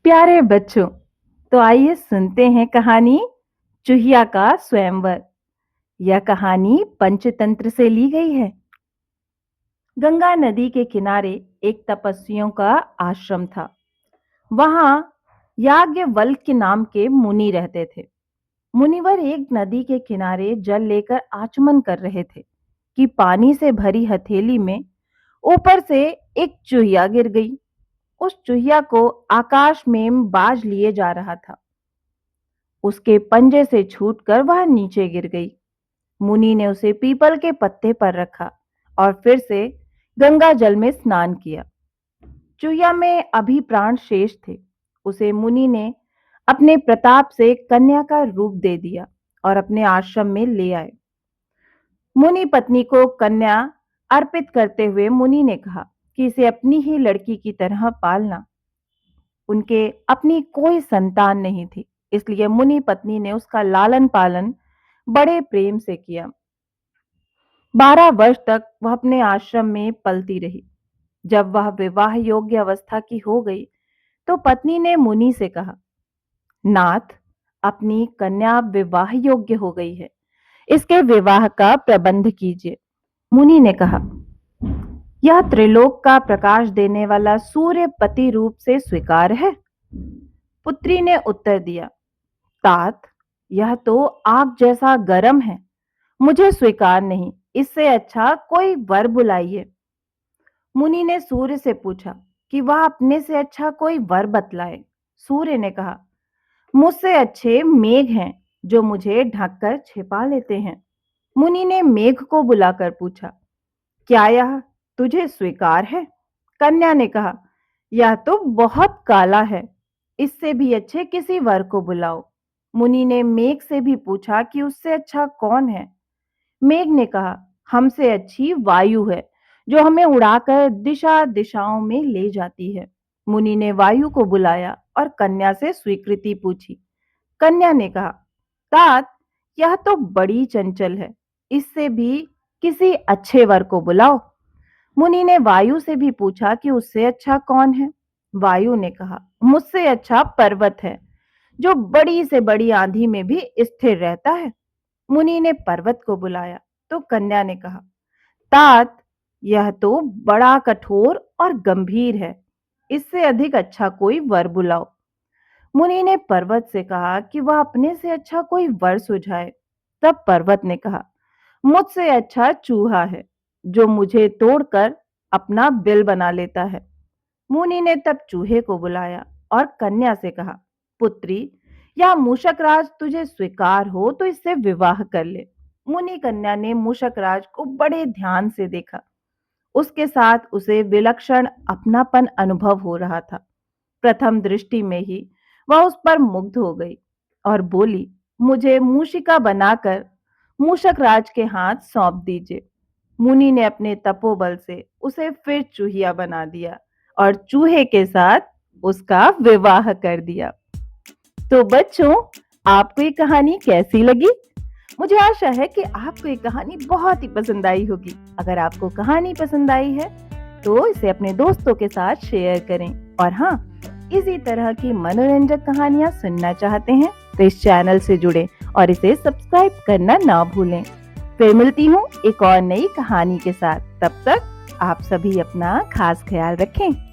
प्यारे बच्चों, तो आइए सुनते हैं कहानी चूहिया का स्वयंवर। यह कहानी पंचतंत्र से ली गई है। गंगा नदी के किनारे एक तपस्वियों का आश्रम था। वहां याज्ञवल्क्य नाम के मुनि रहते थे। मुनिवर एक नदी के किनारे जल लेकर आचमन कर रहे थे कि पानी से भरी हथेली में ऊपर से एक चूहिया गिर गई। उस चूहिया को आकाश में बाज लिए जा रहा था। उसके पंजे से छूटकर वह नीचे गिर गई। मुनि ने उसे पीपल के पत्ते पर रखा और फिर से गंगा जल में स्नान किया। चूहिया में अभी प्राण शेष थे। उसे मुनि ने अपने प्रताप से कन्या का रूप दे दिया और अपने आश्रम में ले आए। मुनि पत्नी को कन्या अर्पित करते हुए मुनि ने कहा कि इसे अपनी ही लड़की की तरह पालना। उनके अपनी कोई संतान नहीं थी, इसलिए मुनि पत्नी ने उसका लालन पालन बड़े प्रेम से किया। 12 वर्ष तक वह अपने आश्रम में पलती रही। जब वह विवाह योग्य अवस्था की हो गई तो पत्नी ने मुनि से कहा, नाथ, अपनी कन्या अब विवाह योग्य हो गई है, इसके विवाह का प्रबंध कीजिए। मुनि ने कहा, यह त्रिलोक का प्रकाश देने वाला सूर्य पति रूप से स्वीकार है। पुत्री ने उत्तर दिया, तात, यह तो आग जैसा गर्म है, मुझे स्वीकार नहीं, इससे अच्छा कोई वर बुलाइए। मुनि ने सूर्य से पूछा कि वह अपने से अच्छा कोई वर बतलाए। सूर्य ने कहा, मुझसे अच्छे मेघ हैं जो मुझे ढककर छिपा लेते हैं। मुनि ने मेघ को बुलाकर पूछा, क्या यह तुझे स्वीकार है? कन्या ने कहा, यह तो बहुत काला है, इससे भी अच्छे किसी वर को बुलाओ। मुनि ने मेघ से भी पूछा कि उससे अच्छा कौन है। मेघ ने कहा, हमसे अच्छी वायु है जो हमें उड़ाकर दिशा दिशाओं में ले जाती है। मुनि ने वायु को बुलाया और कन्या से स्वीकृति पूछी। कन्या ने कहा, तात, यह तो बड़ी चंचल है, इससे भी किसी अच्छे वर को बुलाओ। मुनि ने वायु से भी पूछा कि उससे अच्छा कौन है। वायु ने कहा, मुझसे अच्छा पर्वत है जो बड़ी से बड़ी आंधी में भी स्थिर रहता है। मुनि ने पर्वत को बुलाया तो कन्या ने कहा, तात, यह तो बड़ा कठोर और गंभीर है, इससे अधिक अच्छा कोई वर बुलाओ। मुनि ने पर्वत से कहा कि वह अपने से अच्छा कोई वर सुझाए। तब पर्वत ने कहा, मुझसे अच्छा चूहा है जो मुझे तोड़कर अपना बिल बना लेता है। मुनि ने तब चूहे को बुलाया और कन्या से कहा, पुत्री, या मूषक राज तुझे स्वीकार हो तो इससे विवाह कर ले। मुनि कन्या ने मूषक राज को बड़े ध्यान से देखा। उसके साथ उसे विलक्षण अपनापन अनुभव हो रहा था। प्रथम दृष्टि में ही वह उस पर मुग्ध हो गई और बोली, मुझे मूषिका बनाकर मूषक राज के हाथ सौंप दीजिए। मुनि ने अपने तपोबल से उसे फिर चूहिया बना दिया और चूहे के साथ उसका विवाह कर दिया। तो बच्चों, आपको ये कहानी कैसी लगी? मुझे आशा है कि आपको ये कहानी बहुत ही पसंद आई होगी। अगर आपको कहानी पसंद आई है तो इसे अपने दोस्तों के साथ शेयर करें। और हाँ, इसी तरह की मनोरंजक कहानियां सुनना चाहते हैं तो इस चैनल से जुड़ें और इसे सब्सक्राइब करना ना भूलें। फिर मिलती हूँ एक और नई कहानी के साथ। तब तक आप सभी अपना खास ख्याल रखें।